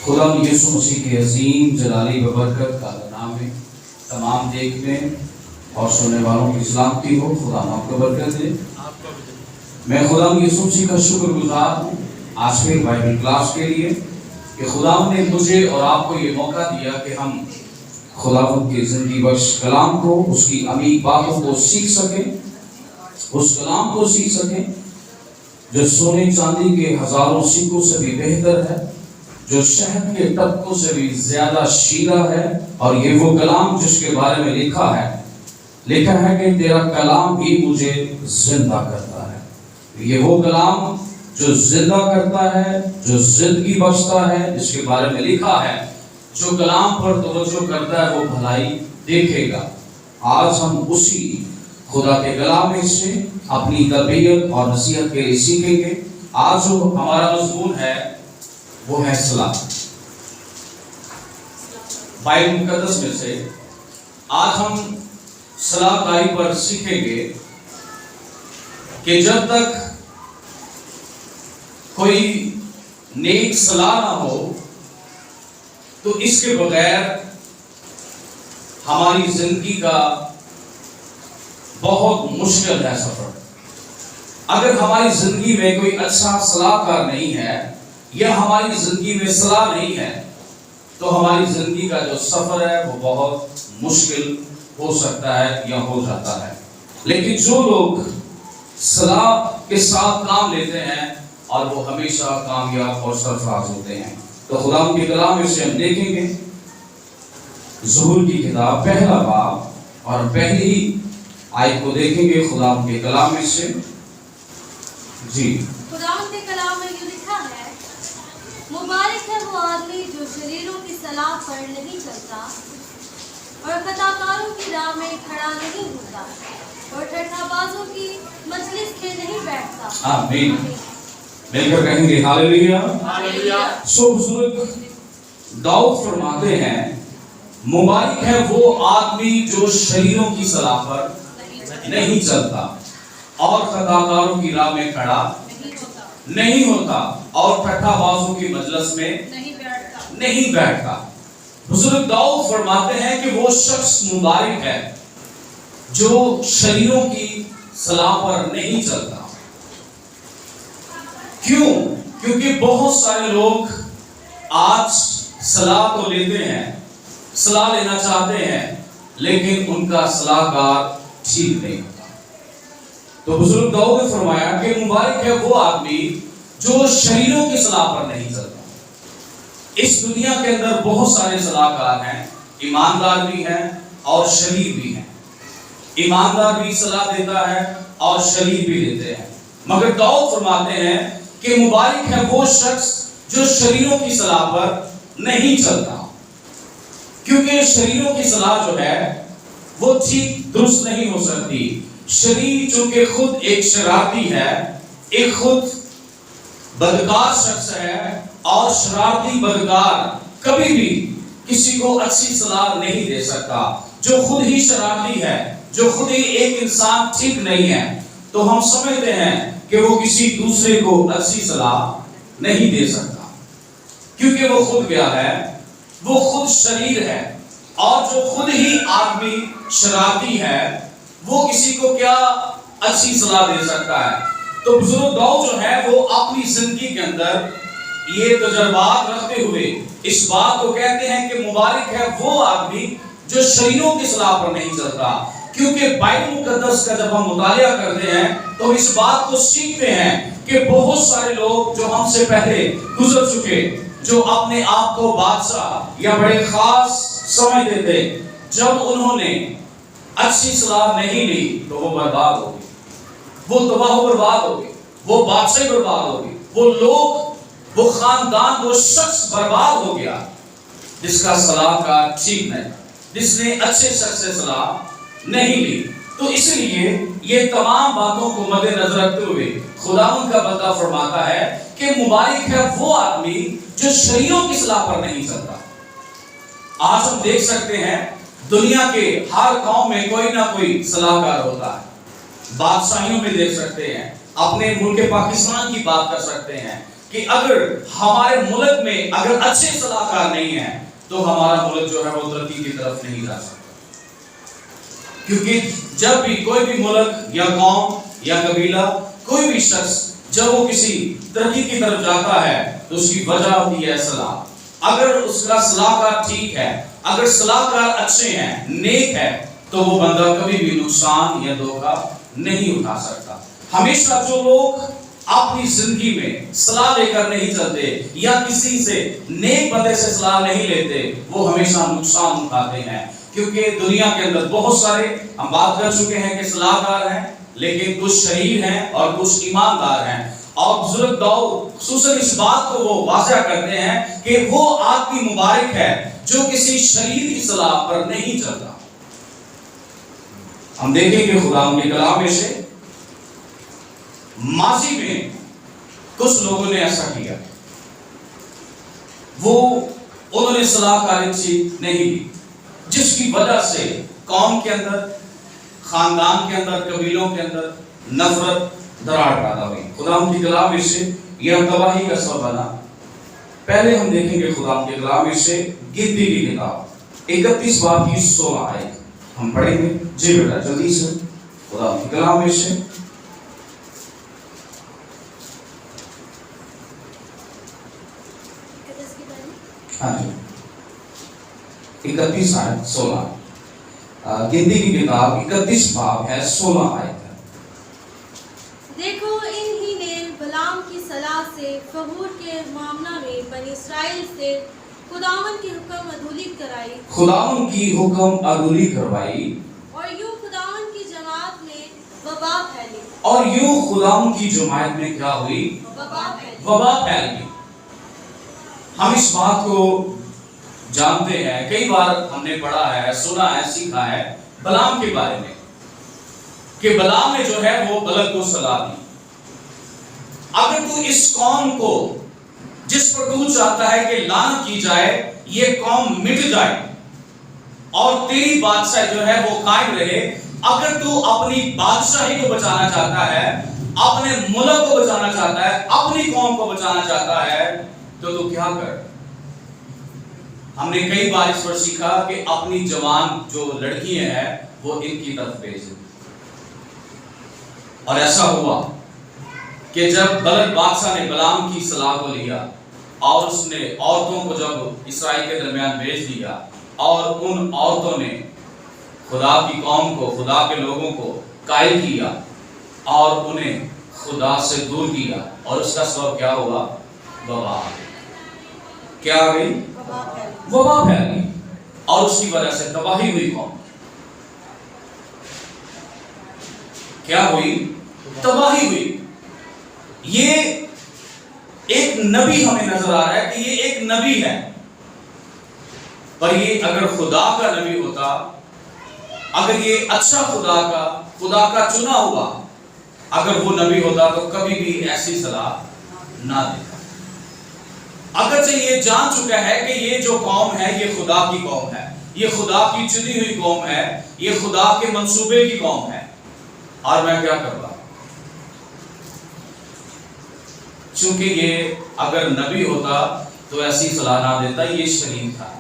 خدا یسوع مسیح کے عظیم جلالی ببرکت کا نام ہے تمام دیکھنے اور سننے والوں کی سلامتی ہو. خدا آپ کو برکت دے. میں خدا یسوع مسیح کا شکر گزار ہوں آج کے بائبل کلاس کے لیے کہ خدا نے مجھے اور آپ کو یہ موقع دیا کہ ہم خدا کی زندگی بخش کلام کو، اس کی عمیق باتوں کو سیکھ سکیں، اس کلام کو سیکھ سکیں جو سونے چاندی کے ہزاروں سکوں سے بھی بہتر ہے، جو شہد کے ٹپکوں سے بھی زیادہ شیریں ہے. اور یہ وہ کلام جس کے بارے میں لکھا ہے کہ تیرا کلام ہی مجھے زندہ کرتا ہے. یہ وہ کلام جو زندہ کرتا ہے، جو زندگی بخشتا ہے، جس کے بارے میں لکھا ہے جو کلام پر توجہ کرتا ہے وہ بھلائی دیکھے گا. آج ہم اسی خدا کے کلام میں سے اپنی تربیت اور نصیحت کے لیے سیکھیں گے. آج جو ہمارا مضمون ہے وہ ہے صلاح. بائبل مقدس میں سے آج ہم صلاح کاری پر سیکھیں گے کہ جب تک کوئی نیک صلاح نہ ہو تو اس کے بغیر ہماری زندگی کا بہت مشکل ہے سفر. اگر ہماری زندگی میں کوئی اچھا صلاح کار نہیں ہے یا ہماری زندگی میں صلاح نہیں ہے تو ہماری زندگی کا جو سفر ہے وہ بہت مشکل ہو سکتا ہے یا ہو جاتا ہے. لیکن جو لوگ صلاح کے ساتھ کام لیتے ہیں اور وہ ہمیشہ کامیاب اور سرفراز ہوتے ہیں. تو خدا ان کے کلام میں سے ہم دیکھیں گے زبور کی کتاب پہلا باب اور پہلی آیت کو دیکھیں گے خدا ان کے کلام میں سے. جی خدا ان کے کلام میں یہ لکھا ہے، مبارک ہے وہ آدمی جو شریروں کی صلاح پر نہیں چلتا اور خطا کاروں کی راہ میں کھڑا نہیں ہوتا اور ٹھٹھا بازوں کی مجلس کے نہیں بیٹھتا. آمین. مل کر کہیں گے ہاللیلویا. سو بزرگ داؤد فرماتے ہیں مبارک ہے وہ آدمی جو شریروں کی صلاح پر نہیں چلتا اور خطا کاروں کی راہ میں کھڑا نہیں ہوتا اور ٹھٹھا بازوں کی مجلس میں نہیں بیٹھتا. بزرگ داؤد فرماتے ہیں کہ وہ شخص مبارک ہے جو شریروں کی صلاح پر نہیں چلتا. کیوں؟ کیونکہ بہت سارے لوگ آج صلاح تو لیتے ہیں، صلاح لینا چاہتے ہیں، لیکن ان کا صلاح کار ٹھیک نہیں ہوتا. تو بزرگ داؤد نے فرمایا کہ مبارک ہے وہ آدمی جو شریروں کی صلاح پر نہیں چلتا. اس دنیا کے اندر بہت سارے صلاح کار ہیں، ایماندار بھی ہیں اور شریر بھی ہیں. ایماندار بھی صلاح دیتا ہے اور شریر بھی دیتے ہیں. مگر داؤد فرماتے ہیں کہ مبارک ہے وہ شخص جو شریروں کی صلاح پر نہیں چلتا. کیونکہ شریروں کی صلاح جو ہے وہ ٹھیک درست نہیں ہو سکتی. شریر چونکہ خود ایک شرارتی ہے، ایک خود بدکار شخص ہے، اور شرارتی بدکار کبھی بھی کسی کو اچھی صلاح نہیں دے سکتا. جو خود ہی شرارتی ہے، جو خود ہی ایک انسان ٹھیک نہیں ہے، تو ہم سمجھتے ہیں کہ وہ کسی دوسرے کو اچھی صلاح نہیں دے سکتا. کیونکہ وہ خود کیا ہے؟ وہ خود شریر ہے. اور جو خود ہی آدمی شرارتی ہے وہ کسی کو کیا اچھی صلاح دے سکتا ہے. تو بزرگ داؤد جو ہے وہ اپنی زندگی کے اندر یہ تجربات رکھتے ہوئے اس بات کو کہتے ہیں کہ مبارک ہے وہ آدمی جو شریروں کی صلاح پر نہیں چلتا. کیونکہ بائبل مقدس کا جب ہم مطالعہ کرتے ہیں تو اس بات کو سیکھتے ہیں کہ بہت سارے لوگ جو ہم سے پہلے گزر چکے، جو اپنے آپ کو بادشاہ یا بڑے خاص سمجھتے تھے، جب انہوں نے اچھی صلاح نہیں لی تو وہ برباد ہو گئے، وہ تباہ و برباد ہو گئے، وہ بادشاہ برباد ہو گئے، وہ لوگ، وہ خاندان، وہ شخص برباد ہو گیا جس کا صلاح کار ٹھیک نہیں، جس نے اچھے شخص سے صلاح نہیں لی. تو اس لیے یہ تمام باتوں کو مد نظر رکھتے ہوئے خداوند کا بندہ فرماتا ہے کہ مبارک ہے وہ آدمی جو شریروں کی صلاح پر نہیں چلتا. آج ہم دیکھ سکتے ہیں دنیا کے ہر گاؤں میں کوئی نہ کوئی صلاح کار ہوتا ہے. بادشاہیوں میں دیکھ سکتے ہیں، اپنے ملک پاکستان کی بات کر سکتے ہیں، کہ اگر ہمارے ملک میں اگر اچھے صلاح کار نہیں ہیں تو ہمارا ملک جو ہے وہ ترقی کی طرف نہیں جا سکتا. کیونکہ جب بھی کوئی بھی ملک یا قوم یا قبیلہ کوئی بھی شخص جب وہ کسی ترقی کی طرف جاتا ہے تو اس کی وجہ ہوتی ہے صلاح. اگر اس کا صلاح کار ٹھیک ہے، اگر صلاح کار اچھے ہیں، نیک ہے، تو وہ بندہ کبھی بھی نقصان یا دھوکہ نہیں اٹھا سکتا. ہمیشہ جو لوگ اپنی زندگی میں صلاح لے کر نہیں چلتے یا کسی سے نیک بندے سے صلاح نہیں لیتے وہ ہمیشہ نقصان اٹھاتے ہیں. کیونکہ دنیا کے اندر بہت سارے ہم بات کر چکے ہیں کہ صلاح کار ہیں، لیکن کچھ شریر ہیں اور کچھ ایماندار ہیں. اور بزرگ داؤد خصوصاً اس بات کو وہ واضح کرتے ہیں کہ وہ آدمی مبارک ہے جو کسی شریر کی صلاح پر نہیں چلتا. ہم دیکھیں کہ خدا کے کلام میں سے ماضی میں کچھ لوگوں نے ایسا کیا، انہوں نے صلاح کاری نہیں کی، جس کی وجہ سے قوم کے اندر، خاندان کے اندر، قبیلوں کے اندر نفرت دراڑ پیدا ہوئی. خدا کی کلام میں سے یہ تباہی کا سبب بنا. پہلے ہم دیکھیں گے خدا کے کلام میں سے گنتی کی کتاب 31 باب کی 16 آیت ہم پڑھیں گے. جی بیٹا جلدی سے خدا کے کلام میں سے ہاں جی 31 آیت 16 گنتی کی کتاب 31 باب ہے 16 آیت ہے. دیکھو انہی نے بلام کی صلاح سے فغور کے معاملہ میں بنی اسرائیل سے خداون کی حکم عدولی کرائی، خداون کی حکم عدولی کروائی، اور یوں خداون کی جماعت میں وبا پھیلی، اور یوں خداون کی جماعت میں کیا ہوئی؟ وبا پھیل گئی. ہم اس بات کو جانتے ہیں، کئی بار ہم نے پڑھا ہے، سنا ہے، سیکھا ہے بلام کے بارے میں کہ بلام نے جو ہے وہ بلک کو صلاح دی. اگر تو اس قوم کو جس پر تو چاہتا ہے کہ لعنت کی جائے یہ قوم مٹ جائے اور تیری بادشاہ جو ہے وہ قائم رہے، اگر تو اپنی بادشاہی کو بچانا چاہتا ہے، اپنے ملک کو بچانا چاہتا ہے، اپنی قوم کو بچانا چاہتا ہے تو کیا کر. ہم نے کئی بار اس پر سیکھا کہ اپنی جوان جو لڑکیاں ہیں وہ ان کی طرف بھیج. اور ایسا ہوا کہ جب بلک بادشاہ نے بلام کی صلاح کو لیا اور اس نے عورتوں کو جب اسرائیل کے درمیان بھیج دیا اور ان عورتوں نے خدا کی قوم کو، خدا کے لوگوں کو قائل کیا اور انہیں خدا سے دور کیا، اور اس کا سبب کیا ہوا؟ وبا. کیا آ گئی؟ وبا پھیل گئی اور اس کی وجہ سے تباہی ہوئی. قوم کیا ہوئی؟ تباہی ہوئی. یہ ایک نبی ہمیں نظر آ رہا ہے کہ یہ ایک نبی ہے، پر یہ اگر خدا کا نبی ہوتا، اگر یہ اچھا خدا کا چنا ہوا اگر وہ نبی ہوتا تو کبھی بھی ایسی صلاح نہ دیتا. اگرچہ یہ جان چکا ہے کہ یہ جو قوم ہے یہ خدا کی قوم ہے، یہ خدا کی چنی ہوئی قوم ہے، یہ خدا کے منصوبے کی قوم ہے، اور میں کیا کر رہا ہوں؟ چونکہ یہ اگر نبی ہوتا تو ایسی صلاح نہ دیتا. یہ شریر تھا،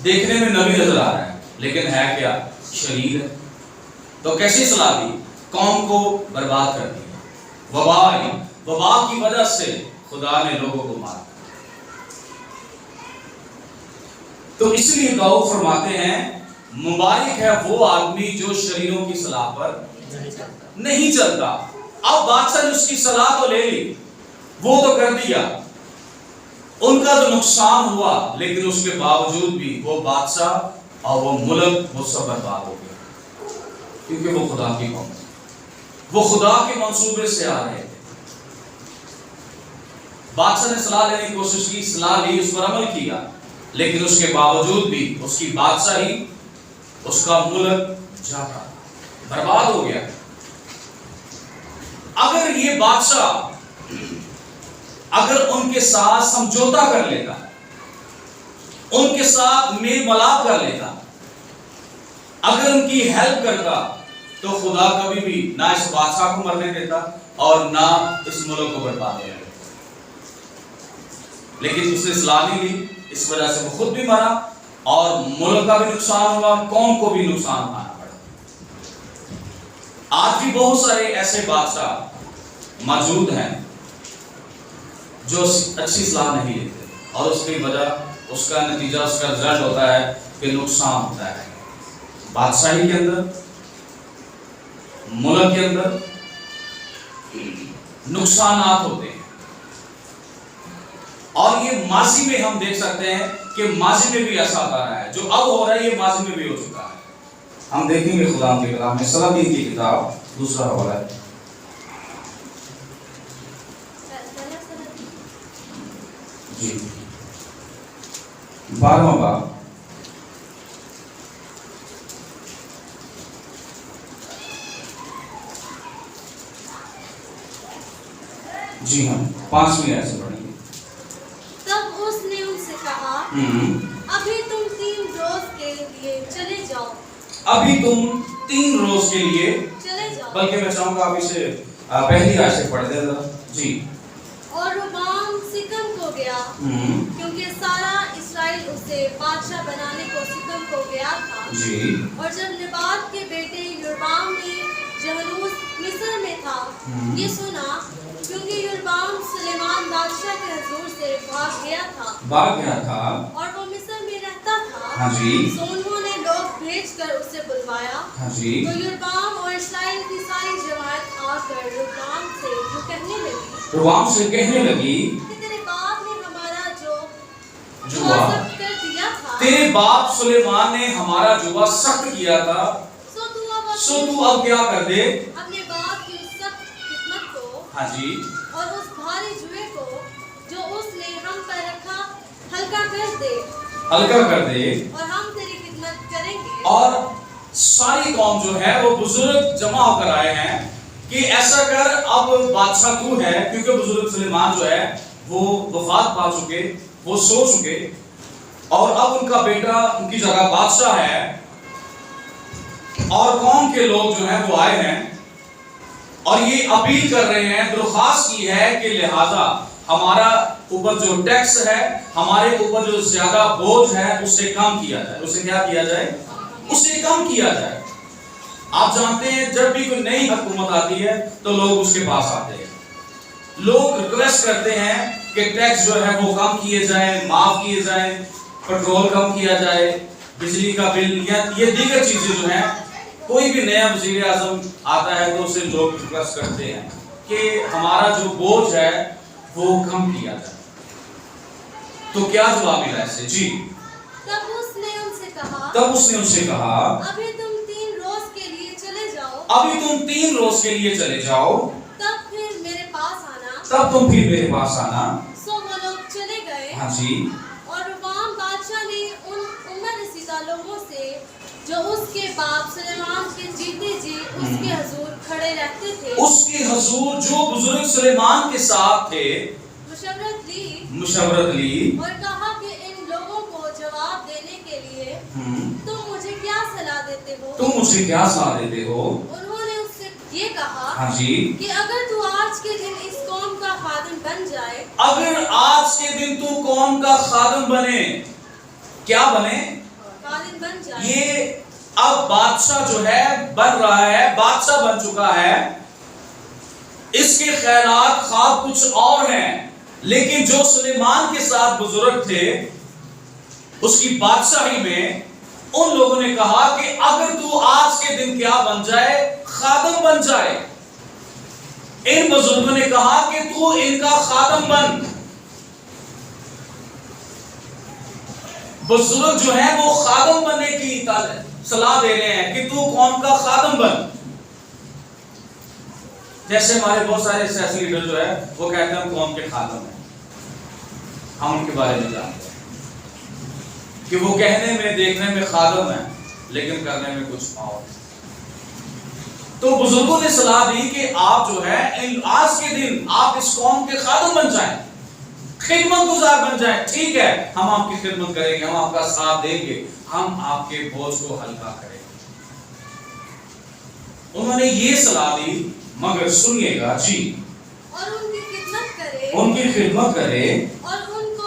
دیکھنے میں نبی نظر آ رہا ہے لیکن ہے کیا؟ شریر ہے. تو کیسی صلاح دی؟ قوم کو برباد کر دیا. وبا آئی، وبا کی وجہ سے خدا نے لوگوں کو مارا. تو اس لیے داؤد فرماتے ہیں مبارک ہے وہ آدمی جو شریروں کی صلاح پر نہیں چلتا. اب بادشاہ نے اس کی صلاح تو لے لی، وہ تو کر دیا، ان کا تو نقصان ہوا، لیکن اس کے باوجود بھی وہ بادشاہ اور وہ ملک وہ سب برباد ہو گیا. کیونکہ وہ خدا کی قوم، وہ خدا کے منصوبے سے آ رہے تھے. بادشاہ نے صلاح لینے کی کوشش کی، صلاح لی، اس پر عمل کیا، لیکن اس کے باوجود بھی اس کی بادشاہی، اس کا ملک جاتا برباد ہو گیا. اگر یہ بادشاہ اگر ان کے ساتھ سمجھوتا کر لیتا، ان کے ساتھ میل ملاپ کر لیتا، اگر ان کی ہیلپ کرتا، تو خدا کبھی بھی نہ اس بادشاہ کو مرنے دیتا اور نہ اس ملک کو برباد کرنے دیتا. لیکن اس نے صلاح نہیں لی، اس وجہ سے وہ خود بھی مرا اور ملک کا بھی نقصان ہوا، قوم کو بھی نقصان اٹھانا پڑا۔ آج بھی بہت سارے ایسے بادشاہ موجود ہیں جو اچھی صلاح نہیں لیتے، اور اس کی وجہ، اس کا نتیجہ، اس کا رزلٹ ہوتا ہے کہ نقصان ہوتا ہے بادشاہی کے اندر، ملک کے اندر نقصانات ہوتے ہیں۔ اور یہ ماضی میں ہم دیکھ سکتے ہیں کہ ماضی میں بھی ایسا ہوتا رہا ہے، جو اب ہو رہا ہے یہ ماضی میں بھی ہو چکا ہے۔ ہم دیکھیں گے خدا کے کلام میں سلاطین کی کتاب دوسرا حوالہ ہے جی 12واں باب، جی ہم 5ویں آیت سے پڑھیں گے۔ تب اس نے ان سے کہا، ابھی تم 3 روز کے لیے چلے جاؤ۔ ابھی تم 3 روز کے لیے چلے جاؤ۔ بلکہ میں چاہوں گا آپ اسے پہلی آیت سے پڑھ دیں ذرا جی۔ اور ربام سکم کو گیا، کیونکہ سارا اسرائیل اسے بادشاہ بنانے کو سکم کو گیا تھا جی۔ اور جب نبات کے بیٹے یربام نے جہنوس مصر میں تھا یہ سنا، کیونکہ یربام سلیمان بادشاہ کے حضور سے بھاگ گیا تھا اور وہ مصر میں رہتا تھا، ہاں جی۔ سو انہوں نے لوگ بھیج کر اسے بلوایا، ہاں جی۔ تو یربام اور اسرائیل کی ساری جماعت آ کر ربام سے جو کہنے لگی کہ تیرے باپ نے ہمارا جوا سخت کر دیا تھا، تیرے باپ سلیمان نے ہمارا جوا سخت کیا تھا، سو تو اب کیا کر دے، اپنے باپ کی اس سخت خدمت کو، ہاں جی، اور اس بھاری جوے کو جو اس نے ہم پر رکھا ہلکا کر دے اور ہم تیری خدمت کریں گے۔ اور ساری قوم جو ہے وہ بزرگ جمع ہو کر آئے ہیں کہ ایسا کر، اب بادشاہ تو ہے، کیونکہ بزرگ سلیمان جو ہے وہ وفات پا چکے، وہ سو چکے، اور اب ان کا بیٹا ان کی جگہ بادشاہ ہے، اور قوم کے لوگ جو ہیں وہ آئے ہیں اور یہ اپیل کر رہے ہیں، درخواست کی ہے کہ لہذا ہمارا اوپر جو ٹیکس ہے، ہمارے اوپر جو زیادہ بوجھ ہے اسے کم کیا جائے۔ اسے کیا کیا جائے؟ اسے کم کیا جائے۔ آپ جانتے ہیں جب بھی کوئی نئی حکومت آتی ہے تو لوگ اس کے پاس آتے ہیں، لوگ ریکویسٹ کرتے ہیں کہ ٹیکس جو ہے وہ کم کیے جائیں، معاف کیے جائیں، پیٹرول کم کیا جائے، بجلی کا بل یا یہ دیگر چیزیں جو ہیں۔ کوئی بھی نیا وزیر اعظم آتا ہے تو اسے لوگ ریکویسٹ کرتے ہیں کہ ہمارا جو بوجھ ہے وہ کم کیا جائے۔ تو کیا جواب ملا اس سے؟ جی۔ تب اس نے ان سے کہا، ابھی تم 3 روز کے لیے چلے جاؤ، تب پھر میرے پاس آنا۔ سو وہ لوگ چلے گئے، ہاں جی۔ اور ربام بادشاہ نے ان عمر رسیدہ لوگوں سے جو اس کے باپ سلیمان کے جیتے جی اس کے حضور کھڑے رہتے تھے، اس کے حضور جو بزرگ سلیمان کے ساتھ تھے، مشورت لی اور کہا کہ ان لوگوں کو جواب دینے کے لیے تم مجھے کیا صلاح دیتے ہو؟ انہوں نے اس سے یہ کہا، ہاں جی، کہ اگر تو آج کے دن اس قوم کا خادم بن جائے، اگر آج کے دن تو قوم کا خادم بنے، کیا بنے؟ خادم بن جائے۔ یہ اب بادشاہ جو ہے بن رہا ہے، بادشاہ بن چکا ہے، اس کے خیالات خواب کچھ اور ہیں، لیکن جو سلیمان کے ساتھ بزرگ تھے اس کی بادشاہی میں، ان لوگوں نے کہا کہ اگر تو آج کے دن کیا بن جائے؟ خادم بن جائے۔ ان بزرگوں نے کہا کہ تو ان کا خادم بن۔ بزرگ جو ہے وہ خادم بننے کی صلاح دے رہے ہیں کہ تو قوم کا خادم بن۔ جیسے ہمارے بہت سارے سیاسی لیڈر جو ہے وہ کہتے ہیں قوم کے خادم ہیں، ہم ان کے بارے میں جانتے ہیں کہ وہ کہنے میں دیکھنے میں خادم ہیں لیکن کرنے میں کچھ اور۔ تو بزرگوں نے صلاح دی کہ آپ جو ہے آج کے دن آپ اس قوم کے خادم بن جائیں، خدمت گزار بن جائیں۔ ٹھیک ہے، ہم آپ کی خدمت کریں گے، ہم آپ کا ساتھ دیں گے، ہم آپ کے بوجھ کو ہلکا کریں گے۔ انہوں نے یہ صلاح دی، مگر سنیے گا جی، اور ان کی خدمت کرے ان کی خدمت کرے اور ان کو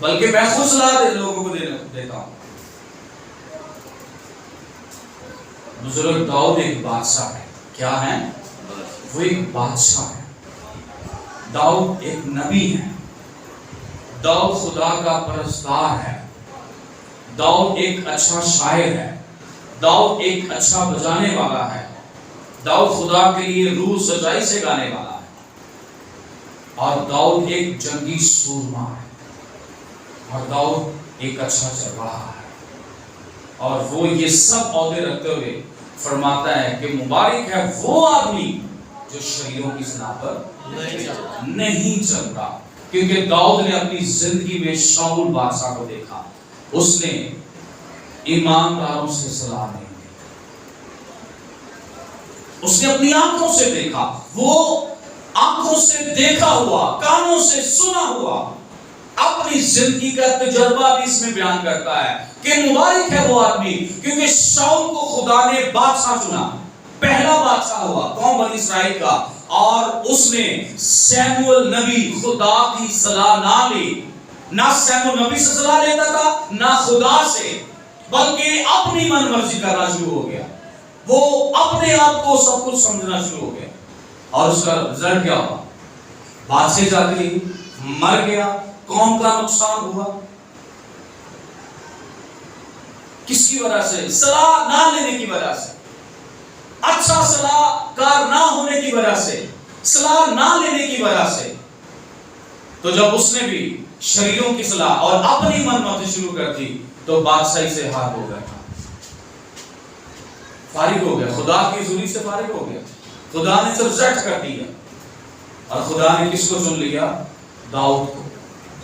بلکہ میں خود صلاح لوگوں کو دیتا ہوں. بزرگ داؤد ایک بادشاہ ہے. کیا ہے؟ وہ ایک بادشاہ ہے. داؤد ایک نبی ہے. داؤد خدا کا پرستار ہے. داؤد ایک اچھا شاعر ہے. داؤد ایک اچھا بجانے والا ہے. داؤد خدا کے لیے روح سچائی سے گانے والا ہے. اور داؤد ایک جنگی سورما ہے. اور داؤد ایک اچھا چرواہا ہے. اور وہ یہ سب عہدے رکھتے ہوئے فرماتا ہے کہ مبارک ہے وہ آدمی جو شریروں کی صلاح پر نہیں چلتا. کیونکہ داؤد نے اپنی زندگی میں شاؤل بادشاہ کو دیکھا. اس نے ایمانداروں سے صلاح نہیں دی. اس نے اپنی آنکھوں سے دیکھا. وہ آنکھوں سے دیکھا ہوا، کانوں سے سنا ہوا اپنی زندگی کا تجربہ بھی اس میں بیان کرتا ہے کہ مبارک ہے وہ آدمی کیونکہ شاؤل کو خدا نے بادشاہ چنا. پہلا بادشاہ ہوا قوم بنی اسرائیل کا. اور اس نے سیموئیل نبی خدا کی صلاح نہ لی. نہ سیموئیل نبی سے صلاح لیتا تھا نہ خدا سے، بلکہ اپنی من مرضی کرنا شروع ہو گیا. وہ اپنے آپ کو سب کچھ سمجھنا شروع ہو گیا. اور اس کا رزلٹ کیا ہوا؟ بادشاہ جا کے مر گیا. قوم کا نقصان ہوا. کس کی وجہ سے؟ صلاح نہ لینے کی وجہ سے. اچھا صلاح کار نہ ہونے کی وجہ سے، صلاح نہ لینے کی وجہ سے. تو جب اس نے بھی شریروں کی صلاح اور اپنی من مرضی شروع کر دی تو بادشاہی سے ہار ہو گیا، فارغ ہو گیا، خدا کی حضوری سے فارغ ہو گیا. خدا نے صرف زٹ کر دیا. اور خدا نے کس کو چن لیا؟ داؤد کو.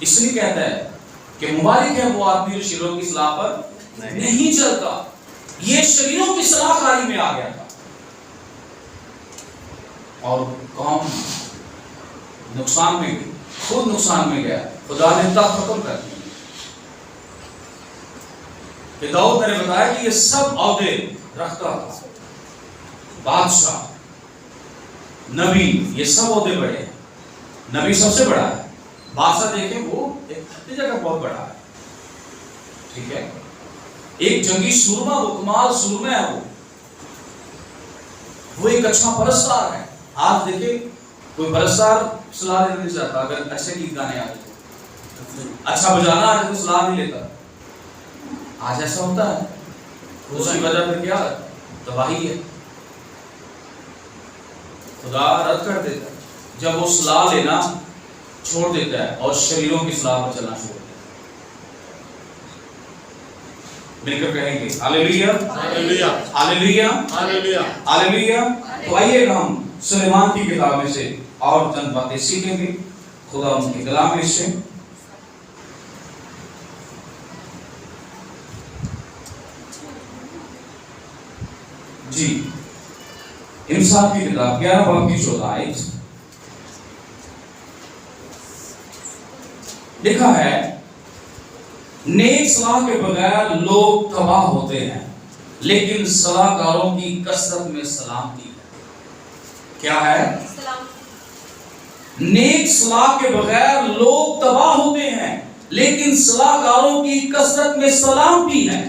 اس لیے کہتا ہے کہ مبارک ہے وہ آدمی جو شریروں کی صلاح پر نہیں چلتا. یہ شریروں کی صلاح کاری میں آ گیا تھا اور قوم نقصان میں گئی، خود نقصان میں گیا. خدا نے تب ختم کر دیا. کہ داؤد نے بتایا کہ یہ سب عہدے رکھتا تھا. بادشاہ، نبی، یہ سب عہدے بڑے ہیں. نبی سب سے بڑا ہے. بادشاہ دیکھیں وہ ایک جگہ بہت بڑا ہے. ٹھیک ہے. ایک جنگی سورما، وہ کمال سورما ہے. وہ ایک اچھا پرستار ہے. آج دیکھیں کوئی پرستار صلاح لینا نہیں چاہتا. اگر اچھے گیت گانے آتے تو، اچھا بجانا آتے تو صلاح نہیں لیتا. آج ایسا ہوتا ہے. اس کی وجہ پھر کیا ہے؟ تباہی ہے. خدا رد کر دیتا ہے جب وہ صلاح لینا چھوڑ دیتا ہے اور شریروں کی صلاح پر چلنا چھوڑ دیتا ہے. مل کر کہیں گے ہاللیلویا، ہاللیلویا، ہاللیلویا، ہاللیلویا، ہاللیلویا. تو آئیے ہم سلیمان کی کتاب میں سے اور چند باتیں سیکھیں گے خدا ان کے کلام میں سے. جی، انصاف کی کتاب 11 باب کی 14 آیت لکھا ہے، نیک صلاح کے بغیر لوگ تباہ ہوتے ہیں لیکن صلاح کاروں کی کثرت میں سلامتی ہے. کیا ہے؟ نیک صلاح کے بغیر لوگ تباہ ہوتے ہیں لیکن صلاح کاروں کی کثرت میں سلامتی ہے.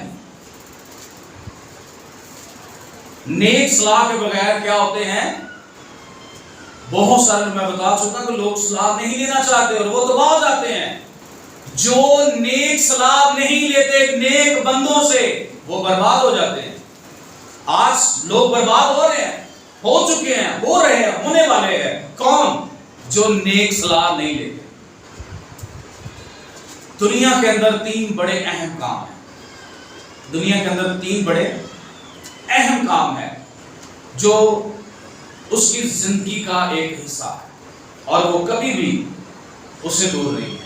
نیک صلاح کے بغیر کیا ہوتے ہیں؟ بہت سارے میں بتا چکا کہ لوگ صلاح نہیں لینا چاہتے اور وہ تباہ ہو جاتے ہیں. جو نیک صلاح نہیں لیتے نیک بندوں سے وہ برباد ہو جاتے ہیں. آج لوگ برباد ہو رہے ہیں، ہو چکے ہیں، ہو رہے ہیں، ہونے والے ہیں. کون؟ جو نیک صلاح نہیں لیتے. دنیا کے اندر 3 بڑے اہم کام ہیں. دنیا کے اندر 3 بڑے اہم کام ہے جو اس کی زندگی کا ایک حصہ ہے اور وہ کبھی بھی اسے دور نہیں ہے.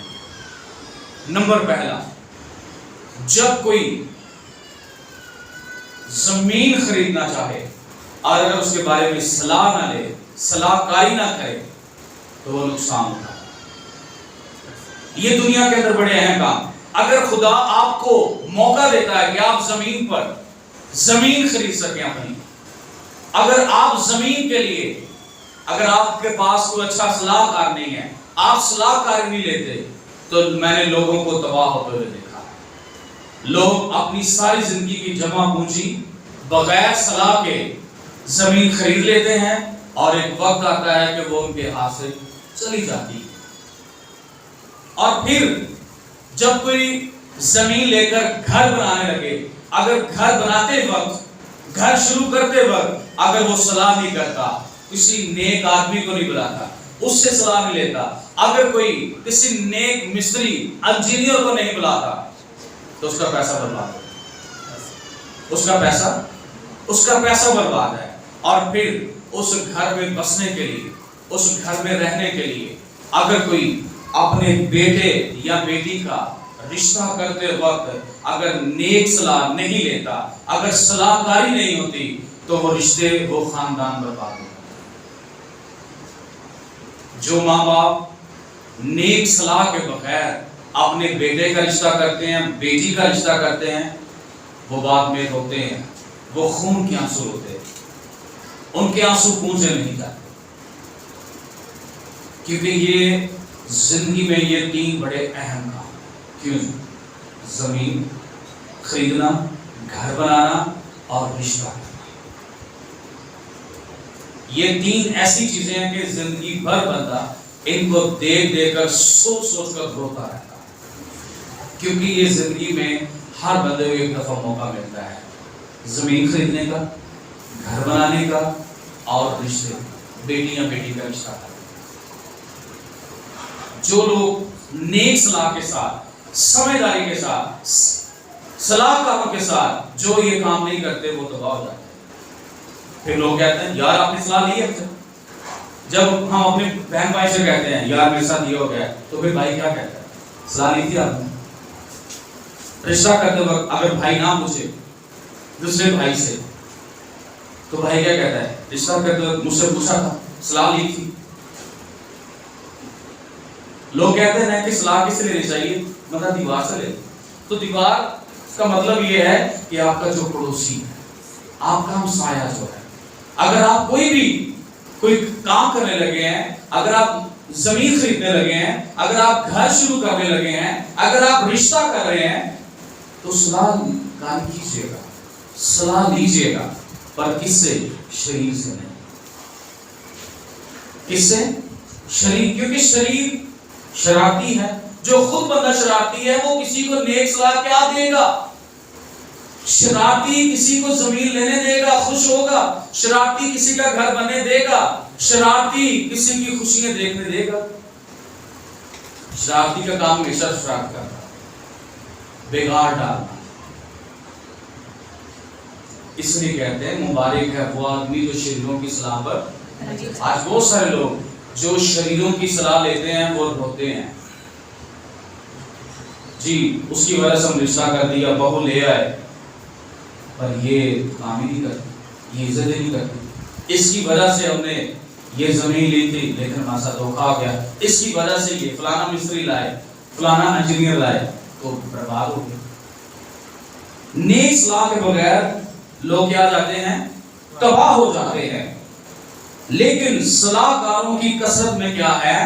نمبر پہلا، جب کوئی زمین خریدنا چاہے اور اگر اس کے بارے میں صلاح نہ لے، صلاح کاری نہ کرے تو وہ نقصان ہوتا ہے. یہ دنیا کے اندر بڑے اہم کام. اگر خدا آپ کو موقع دیتا ہے کہ آپ زمین پر زمین خرید سکیں اپنی، اگر آپ زمین کے لیے، اگر آپ کے پاس کوئی اچھا صلاح کار نہیں ہے، آپ صلاح کاری نہیں لیتے، تو میں نے لوگوں کو تباہ ہوتے ہوئے دیکھا. لوگ اپنی ساری زندگی کی جمع پونجی بغیر صلاح کے زمین خرید لیتے ہیں اور ایک وقت آتا ہے کہ وہ ان کے ہاتھ سے چلی جاتی ہے. اور پھر جب کوئی زمین لے کر گھر بنانے لگے, اگر گھر بناتے وقت, گھر شروع کرتے وقت اگر وہ صلاح نہیں کرتا, کسی نیک آدمی کو نہیں بلاتا, اس سے صلاح نہیں لیتا, اگر کوئی کسی نیک مستری انجینئر کو نہیں بلاتا, تو اس کا پیسہ برباد ہے. اس کا پیسہ برباد ہے. اور پھر اس گھر میں بسنے کے لیے, اس گھر میں رہنے کے لیے اگر کوئی اپنے بیٹے یا بیٹی کا رشتہ کرتے وقت اگر نیک صلاح نہیں لیتا, اگر صلاح کاری نہیں ہوتی, تو وہ رشتے, وہ خاندان برباد ہوتا. جو ماں باپ نیک صلاح کے بغیر اپنے بیٹے کا رشتہ کرتے ہیں, بیٹی کا رشتہ کرتے ہیں, وہ بعد میں روتے ہیں, وہ خون کے آنسو ہوتے ہیں, ان کے آنسو پونچھے نہیں جاتے. کیونکہ یہ زندگی میں یہ 3 بڑے اہم کام. کیوں؟ زمین خریدنا, گھر بنانا اور رشتہ کرنا. یہ 3 ایسی چیزیں ہیں کہ زندگی بھر بندہ ان کو دیکھ دیکھ کر سوچ کر روتا رہتا ہے. کیونکہ یہ زندگی میں ہر بندے کو ایک دفعہ موقع ملتا ہے زمین خریدنے کا, گھر بنانے کا اور رشتے, بیٹی یا بیٹی کا رشتہ کرنا. جو لوگ نیک صلاح کے ساتھ, سمجھداری کے ساتھ, صلاح کاروں کے ساتھ جو یہ کام نہیں کرتے, وہ تباہ ہو جاتے ہیں. پھر لوگ کہتے ہیں یار آپ نے صلاح لی ہے. جب ہم اپنے بہن بھائی سے کہتے ہیں یار میرے ساتھ یہ ہو گیا, تو پھر بھائی کیا کہتا ہے؟ صلاح لی تھی آپ نے. رشتہ کرتے وقت اگر بھائی نہ پوچھے دوسرے بھائی سے, تو بھائی کیا کہتا ہے؟ رشتہ کرتے وقت مجھ سے پوچھا تھا, صلاح لی تھی. لوگ کہتے ہیں کہ صلاح کس سے لینی چاہیے؟ مطلب دیوار سے لے. تو دیوار کا مطلب یہ ہے کہ آپ کا جو پڑوسی ہے, آپ کا ہمسایہ جو ہے, اگر آپ کوئی کام کرنے لگے ہیں, اگر آپ زمین خریدنے لگے ہیں, اگر آپ گھر شروع کرنے لگے ہیں, اگر آپ رشتہ کر رہے ہیں, تو صلاح کاری کیجیے گا, صلاح لیجیے گا, پر کس سے؟ شریر سے نہیں. کس سے؟ شریر. کیونکہ شریر شرارتی ہے. جو خود بندہ شرارتی ہے وہ کسی کو نیک صلاح کیا دے گا؟ شرارتی کسی کو زمین لینے دے گا, خوش ہوگا. شرارتی کسی کا گھر بننے دے گا. شرارتی کسی کی خوشیاں دیکھنے دے گا. شرارتی کا کام ہمیشہ شرارت کرتا, بگاڑ ڈالنا. اس لیے کہتے ہیں مبارک ہے وہ آدمی جو شریروں کی صلاح پر. آج بہت سارے لوگ جو شریروں کی صلاح لیتے ہیں وہ روتے ہیں. جی اس کی وجہ سے ہم رشتہ کر دیا, بہو لے آئے, پر یہ کام ہی نہیں کرتی, یہ عزت نہیں کرتی. اس کی وجہ سے ہم نے یہ زمین لی تھی لیکن ہمارے ساتھ دھوکا آ گیا. اس کی وجہ سے یہ فلانا مستری لائے, فلانا انجینئر لائے, تو برباد ہو گیا. نیک صلاح کے بغیر لوگ کیا جاتے ہیں؟ تباہ ہو جاتے ہیں. لیکن صلاح کاروں کی کثرت میں کیا ہے؟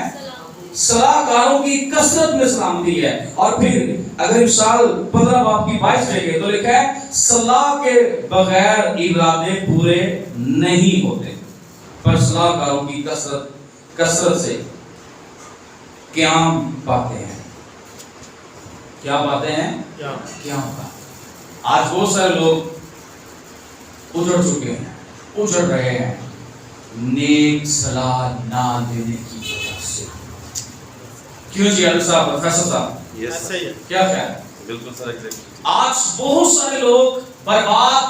صلاح کاروں کی کثرت میں سلامتی ہے. اور پھر اگر مثال 15 باب کی 22 دیکھیں تو لکھا ہے صلاح کے بغیر ارادے پورے نہیں ہوتے, پر صلاح کاروں کی کثرت سے قیام پاتے ہیں. کیا پاتے ہیں؟ قیام پاتے. آج بہت سارے لوگ اجڑ چکے ہیں, اجڑ رہے ہیں نیک صلاح نہ دینے کی وجہ سے. کیوں جی علی صاحب, پروفیسر صاحب, کیا خیال ہے؟ بالکل سر. آج بہت سارے لوگ برباد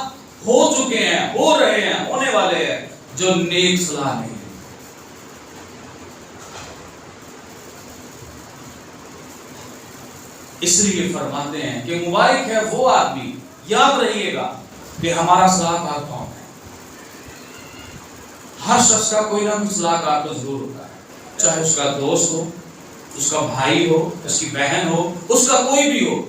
ہو چکے ہیں, ہو رہے ہیں, ہونے والے ہیں, جو نیک صلاح نہیں. اس لیے فرماتے ہیں کہ مبارک ہے وہ آدمی, یاد رہیے گا کہ ہمارا صلاح کار کون ہے. ہر شخص کا کوئی نہ کوئی صلاح کار تو ضرور ہوتا ہے, چاہے اس کا دوست ہو, اس کا بھائی ہو, اس کی بہن ہو, اس کا کوئی بھی ہو,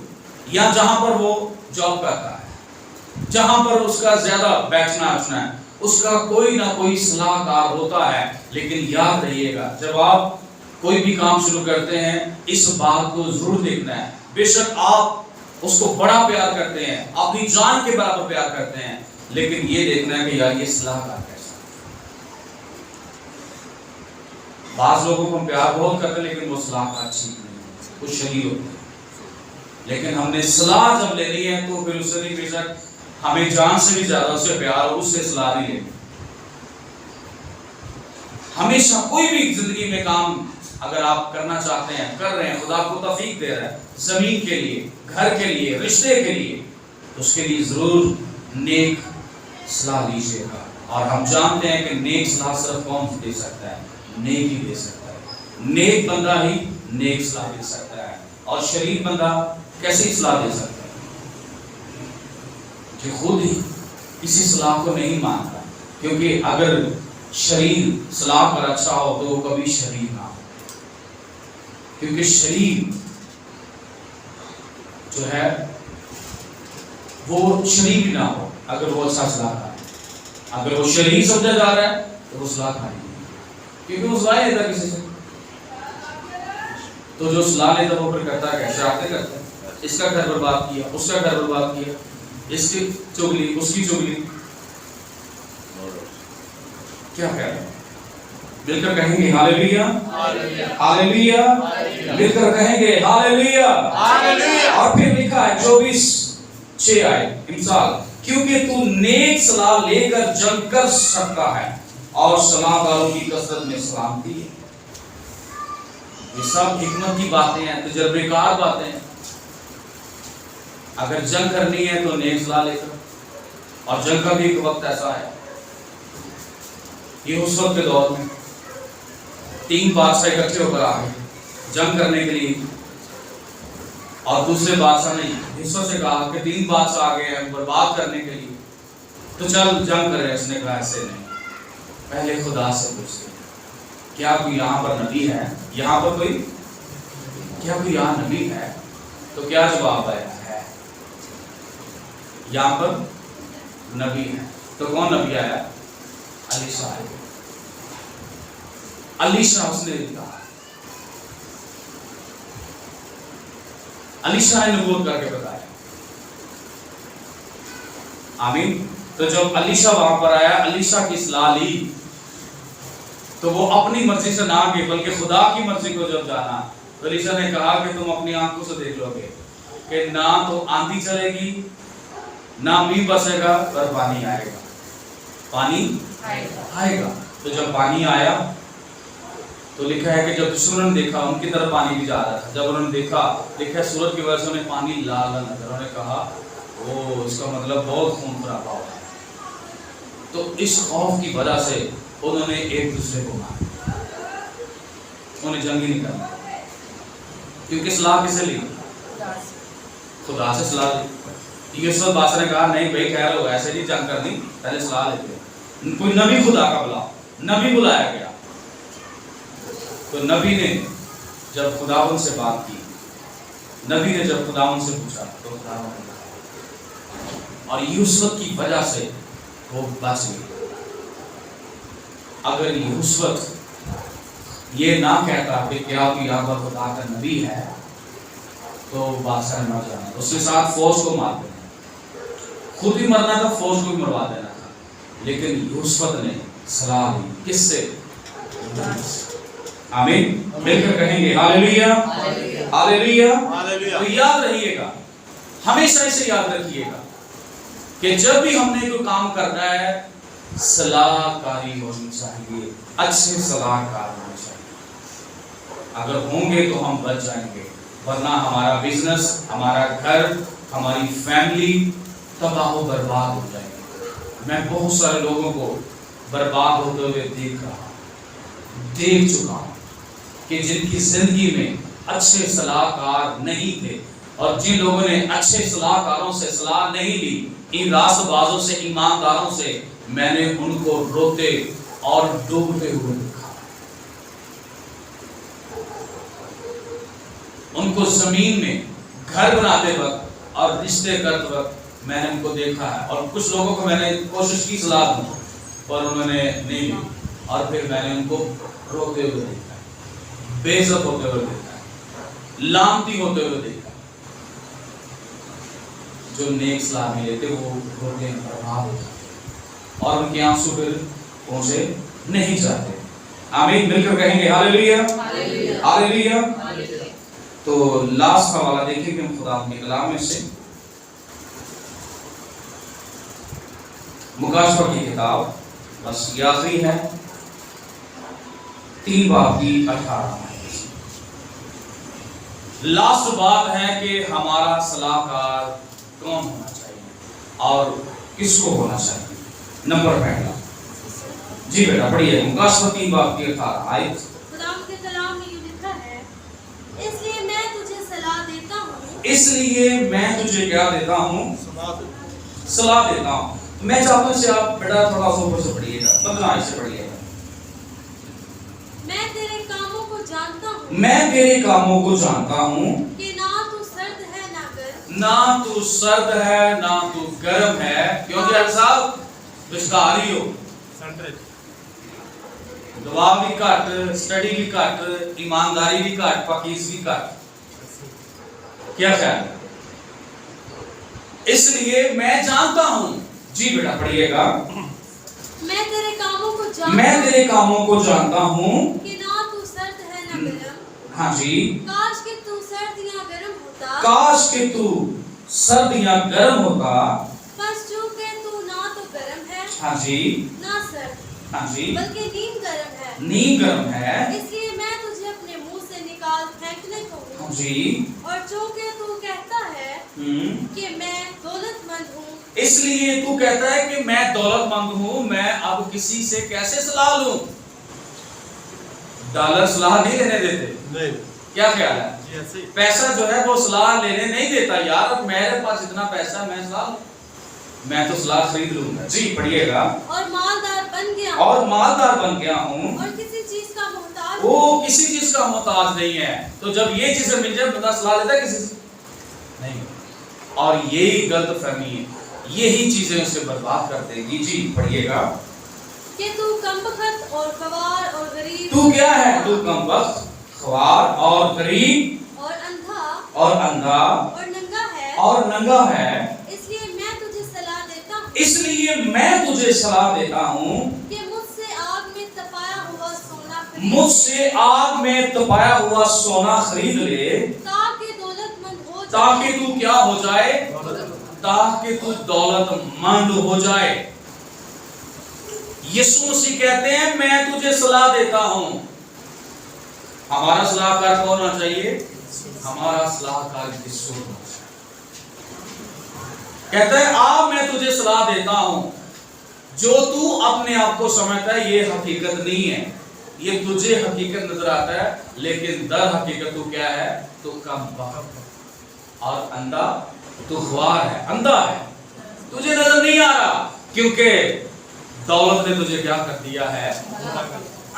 یا جہاں پر وہ جاب کرتا ہے, جہاں پر اس کا زیادہ بیٹھنا اٹھنا ہے, اس کا کوئی نہ کوئی صلاح کار ہوتا ہے. لیکن یاد رہیے گا جب آپ کوئی بھی کام شروع کرتے ہیں اس بات کو ضرور دیکھنا ہے. بے شک آپ اس کو بڑا پیار کرتے ہیں, اپنی جان کے برابر پیار کرتے ہیں, لیکن یہ دیکھنا ہے کہ یار یہ صلاح کار کیسا. بعض لوگوں کو ہم پیار بہت کرتے ہیں لیکن وہ صلاح کار ٹھیک نہیں ہوتے, کچھ شریف ہوتے ہیں. لیکن ہم نے صلاح جب لینی ہے تو پھر اس سے نہیں, بے شک ہمیں جان سے بھی زیادہ اس سے پیار اور اس سے صلاح نہیں لینی. ہمیشہ کوئی بھی زندگی میں کام اگر آپ کرنا چاہتے ہیں, کر رہے ہیں, خدا کو توفیق دے رہا ہے, زمین کے لیے, گھر کے لیے, رشتے کے لیے, اس کے لیے ضرور نیک صلاح لیجیے گا. اور ہم جانتے ہیں کہ نیک صلاح صرف کون دے سکتا ہے؟ نیک ہی دے سکتا ہے. نیک بندہ ہی نیک صلاح دے سکتا ہے. اور شریف بندہ کیسی صلاح دے سکتا ہے کہ خود ہی کسی صلاح کو نہیں مانتا. کیونکہ اگر شریر صلاح پر اچھا ہو تو وہ کبھی شریر نہ ہو, کیونکہ شریر جو ہے وہ شریر نہ ہو اگر وہ اچھا صلاح کار ہے. اگر وہ شریر سمجھا جا رہا ہے تو وہ صلاح کار نہیں ہے, کیونکہ وہ صلاح لیتا کسی سے. تو جو صلاح لیتا وہ پھر کرتا ہے, شرارتیں کرتا ہے, اس کا گھر برباد کیا, اس کا گھر برباد کیا, اس کی چگلی, اس کی چگلی. کیا کہہ رہے ہیں؟ مل کر کہیں گے ہاللیلویا, ہاللیلویا, مل کر کہیں گے ہاللیلویا. اور پھر لکھا ہے 24:6 آیت امثال, کیونکہ تو نیک صلاح لے کر جنگ کر سکتا ہے اور صلاح کاروں کی کثرت میں سلامتی ہے. یہ سب حکمت کی باتیں ہیں, تجربے کار باتیں ہیں. اگر جنگ کرنی ہے تو نیک صلاح لے کر, اور جنگ کا بھی ایک وقت ایسا ہے, یہ اس وقت کے دور میں 3 بادشاہ اکٹھے ہو کر آ گئے جنگ کرنے کے لیے, اور دوسرے بادشاہ نے حصوں سے کہا کہ 3 بادشاہ آ گئے ہیں برباد کرنے کے لیے, تو چل جنگ کرے. اس نے کہا ایسے نہیں, پہلے خدا سے پوچھتے کیا کوئی یہاں پر نبی ہے, یہاں پر کوئی, کیا کوئی یہاں نبی ہے؟ تو کیا جواب آیا ہے؟ یہاں پر نبی ہے. تو کون نبی آیا؟ الیشا. الیشا اس نے کہا, الیشا نے نبوت کر کے بتایا. آمین. تو جب الیشا وہاں پر آیا, الیشا کی صلاح لی, تو وہ اپنی مرضی سے نہ گئے بلکہ خدا کی مرضی کو جب جانا, تو الیشا نے کہا کہ تم اپنی آنکھوں سے دیکھ لو گے کہ نہ تو آندھی چلے گی, نہ میہ برسے گا, پر پانی آئے گا, پانی آئے گا. تو جب پانی آیا تو لکھا ہے کہ جب دشمنوں نے دیکھا ان کی طرف پانی بھی جا رہا تھا, جب انہوں نے دیکھا, لکھا ہے سورج کی وجہ سے انہیں پانی لال لال نظر, انہوں نے کہا او اس کا مطلب بہت خون خرابہ ہوا ہے. تو اس خوف کی وجہ سے انہوں نے ایک دوسرے کو مارا, انہیں جنگ ہی نہیں کرنا, کیونکہ صلاح کسے لی؟ خدا سے صلاح لی. یوسف بادشاہ نے کہا نہیں بھائی خیر ہو, ایسے نہیں جنگ کرنی, پہلے صلاح لیتے. کوئی نبی خدا کا بلاؤ, نبی بلایا گیا. تو نبی نے جب خداوند سے بات کی, نبی نے جب خداوند سے پوچھا تو خداوند نے کہا, اور یوسف کی وجہ سے وہ بچ گئی. اگر یوسف یہ نہ کہتا کہ کیا تو یہاں پر خدا کا نبی ہے, تو بادشاہ نے مر جانا, اس کے ساتھ فوج کو مار دینا, خود بھی مرنا تھا, فوج کو بھی مروا دینا تھا. لیکن یوسف نے صلاح لی, کس سے؟ آمین. مل کر کہیں گے ہاللیلویا, ہاللیلویا. تو یاد رہیے گا, ہمیشہ اسے یاد رکھیے گا کہ جب بھی ہم نے کوئی کام کرنا ہے, صلاح کاری ہونی چاہیے, اچھے صلاح کار ہونے چاہیے. اگر ہوں گے تو ہم بچ جائیں گے, ورنہ ہمارا بزنس, ہمارا گھر, ہماری فیملی تباہ و برباد ہو جائے گی. میں بہت سارے لوگوں کو برباد ہوتے ہوئے دیکھ چکا ہوں کہ جن کی زندگی میں اچھے صلاح کار نہیں تھے, اور جن لوگوں نے اچھے صلاح کاروں سے صلاح نہیں لی, ان راست بازوں سے, ایمانداروں سے, میں نے ان کو روتے اور ڈوبتے ہوئے دیکھا. ان کو زمین میں گھر بناتے وقت اور رشتے کرتے وقت میں نے ان کو دیکھا ہے. اور کچھ لوگوں کو میں نے کوشش کی صلاح دوں, پر انہوں نے نہیں لی, اور پھر میں نے ان کو روتے ہوئے دیکھا ہے. بے عزت ہوتے ہوئے دیکھا ہے, لامتی ہوتے ہوئے دیکھا ہے. جو نیک صلاح نہیں لیتے وہ روتے ہیں, برباد ہو جاتے ہیں, اور ان کے آنسو پھر پہنچے نہیں جاتے. آمین. مل کر کہیں گے ہاللیلویا, ہاللیلویا. تو لاسٹ حوالہ دیکھیں کہ ہم خدا کے کلام میں سے مکاشفہ کی کتاب, بس یہ آخری ہے, 3 باب کی 18. لاسٹ بات ہے کہ ہمارا صلاح کار کون ہونا چاہیے اور کس کو ہونا چاہیے. نمبر پہلا, جی بیٹا پڑھیے مکاشفہ 3 باب کی 18 آیت. خدا کے کلام میں یہ لکھا ہے, اس لیے میں تجھے صلاح دیتا ہوں, اس لیے میں تجھے کیا دیتا ہوں, صلاح دیتا ہوں. میں چاہتا ہوں کہ آپ بیٹا تھوڑا سا اوپر سے پڑھیے گا, 15 آیت سے پڑھیے گا. میں تیرے کاموں کو جانتا ہوں, میں تیرے کاموں کو جانتا ہوں کہ نہ تو سرد ہے نہ گرم, نہ تو سرد ہے نہ تو گرم ہے. کیونکہ ہر صاحب دشکاری ہو, دعا بھی گھٹ, سٹڈی بھی گھٹ, ایمانداری بھی گھٹ, پاکیز بھی گھٹ. کیا خیال ہے؟ اس لیے میں جانتا ہوں. جی بیٹا پڑھیے گا. میں تیرے کاموں کو میں تیرے کاموں کو جانتا ہوں کہ نہ تو سرد ہے نہ گرم. ہاں جی. کاش کہ تو سرد یا گرم ہوتا, کاش کہ تو سرد یا گرم ہوتا. بس چونکہ تو نہ تو گرم ہے ہاں جی. نہ سرد, ہاں جی. بلکہ نیم گرم ہے, نیم گرم ہے. اس لیے میں تجھے اپنے منہ سے نکال پھینکنے کو ہوں. ہاں جی. اور چونکہ تو کہتا ہے کہ میں دولت مند ہوں, اس لیے تو کہتا ہے کہ میں دولت مند ہوں, میں اب کسی سے کیسے صلاح لوں. ڈالر صلاح نہیں لینے دیتے. کیا خیال ہے؟ پیسہ جو ہے وہ صلاح لینے نہیں دیتا. یار اب میرے پاس اتنا پیسہ ہے, میں صلاح لوں, میں تو صلاح خرید لوں گا. جی پڑھیے گا. اور مالدار بن گیا, اور مالدار بن گیا ہوں, اور کسی چیز کا محتاج, وہ کسی چیز کا محتاج نہیں ہے. تو جب یہ چیزیں مل جائے بندہ صلاح لیتا ہے کسی سے نہیں. اور یہی غلط فہمی ہے, یہی چیزیں اسے برباد کر دے گی. جی پڑھیے گا. کہ تو کمبخت اور خوار اور غریب, تو کیا ہے, تو کمبخت, خوار اور غریب اور اندھا اور اندھا اور ننگا ہے, اور ننگا ہے. اس لیے میں تجھے صلاح دیتا ہوں, اس لیے میں تجھے صلاح دیتا ہوں کہ مجھ سے آگ میں تپایا ہوا سونا خرید, مجھ سے آگ میں تپایا ہوا سونا خرید لے, تاکہ دولت مند ہو جائے, تاکہ تو کیا ہو جائے, تاکہ تو دولت مند ہو جائے. یسوع مسیح کہتے ہیں میں تجھے صلاح دیتا ہوں. ہمارا صلاح کار کون ہونا چاہیے, ہمارا صلاح کار یسوع ہونا چاہیے. کہتا ہے آ میں تجھے صلاح دیتا ہوں. جو تو اپنے آپ کو سمجھتا ہے یہ حقیقت نہیں ہے, یہ تجھے حقیقت نظر آتا ہے, لیکن در حقیقت تو کیا ہے, تو کم بخت اور اندھا, تو خوار ہے, اندھا ہے, تجھے نظر نہیں آ رہا, کیونکہ دولت نے تجھے کیا کر دیا ہے,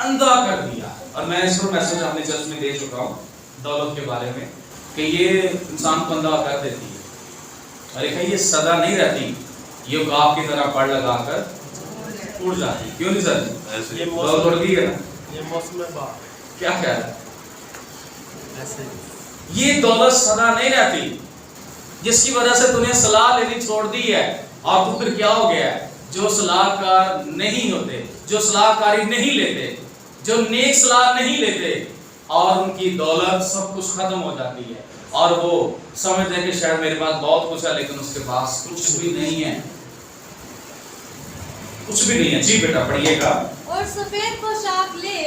اندھا کر دیا. اور میں اس پر میسج اپنے چرچ میں دے چکا ہوں دولت کے بارے میں, کہ یہ انسان کو اندھا کر دیتی ہے. اور یہ سدا نہیں رہتی, یہ عقاب کی طرح پڑ لگا کر اڑ جاتی. کیوں نہیں سر, دولت اڑ گئی ہے نا. کیا خیال ہے, یہ دولت سدا نہیں رہتی, جس کی وجہ سے تمہیں صلاح لینی چھوڑ دی ہے. اور تو پھر کیا ہو گیا ہے, جو صلاح کار نہیں ہوتے, جو صلاح کاری نہیں لیتے, جو نیک صلاح نہیں لیتے, اور ان کی دولت سب کچھ ختم ہو جاتی ہے, اور وہ سمجھتے ہیں کہ شاید میرے پاس بہت کچھ ہے لیکن اس کے پاس کچھ بھی نہیں ہے, کچھ بھی نہیں ہے. جی بیٹا پڑھیے گا. اور سفید پوشاک لے,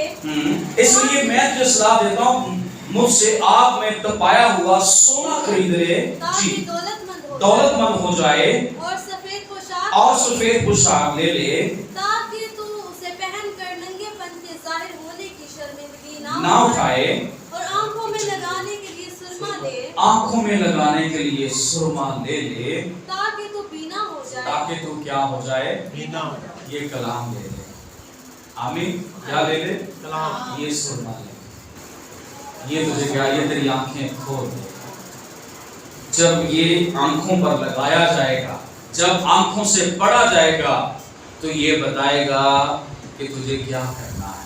اس لیے میں تجھے صلاح دیتا ہوں مجھ سے آگ میں تپایا ہوا سونا خرید لے, تاکہ دولت مند ہو جائے, اور سفید پوشاک لے لے, تاکہ تو اسے پہن کر ننگے پن کے ظاہر ہونے کی شرمندگی نہ اٹھائے, اور آنکھوں میں لگانے کے لیے سرما لے, تاکہ تو بینا ہو جائے, تاکہ تو کیا ہو جائے, یہ کلام لے لے. آمین. کیا لے لے, یہ سرما لے. یہ تجھے کیا, یہ تیری آنکھیں کھول دے. جب یہ آنکھوں پر لگایا جائے گا, جب آنکھوں سے پڑھا جائے گا, تو یہ بتائے گا کہ تجھے کیا کرنا ہے.